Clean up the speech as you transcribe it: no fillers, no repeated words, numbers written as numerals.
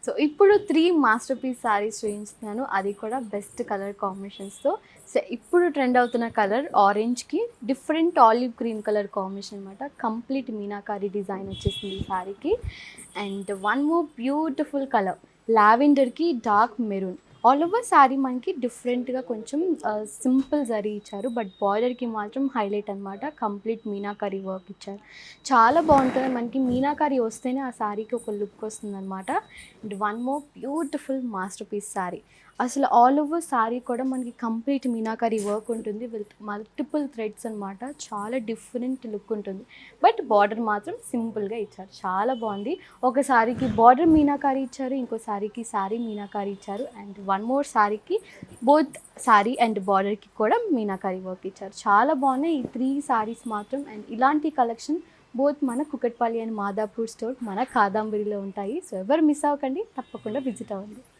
So ఇప్పుడు 3 master piece saris చూపించుతున్నాను. అది కూడా బెస్ట్ కలర్ కాంబినేషన్స్‌తో. సో ఇప్పుడు ట్రెండ్ అవుతున్న కలర్ ఆరెంజ్‌కి different olive green colour combination అనమాట. కంప్లీట్ మీనాకారి డిజైన్ వచ్చేసింది ఈ శారీకి. And one more beautiful colour లావెండర్‌కి dark maroon. All over sari మనకి డిఫరెంట్‌గా కొంచెం సింపుల్ జరీ ఇచ్చారు. బట్ బార్డర్‌కి మాత్రం హైలైట్ అనమాట. కంప్లీట్ మీనాకారి వర్క్ ఇచ్చారు. చాలా బాగుంటుంది. మనకి మీనాకారి వస్తేనే ఆ శారీకి ఒక లుక్ వస్తుందన్నమాట. And one more beautiful masterpiece sari. అసలు ఆల్ ఓవర్ శారీ కూడా మనకి కంప్లీట్ మీనాకారి వర్క్ ఉంటుంది విత్ మల్టిపుల్ థ్రెడ్స్ అనమాట. చాలా డిఫరెంట్ లుక్ ఉంటుంది. బట్ బార్డర్ మాత్రం సింపుల్గా ఇచ్చారు. చాలా బాగుంది. ఒక శారీకి బార్డర్ మీనాకారి ఇచ్చారు, ఇంకో శారీకి శారీ మీనాకారి ఇచ్చారు. అండ్ వన్ మోర్ శారీకి బోత్ శారీ అండ్ బార్డర్కి కూడా మీనాకారి వర్క్ ఇచ్చారు. చాలా బాగున్నాయి ఈ 3 శారీస్ మాత్రం. అండ్ ఇలాంటి కలెక్షన్ బోత్ మన కుకట్పల్లి అండ్ మాదాపూర్ స్టోర్ మన కాదంబరిలో ఉంటాయి. సో ఎవరు మిస్ అవ్వకండి, తప్పకుండా విజిట్ అవ్వండి.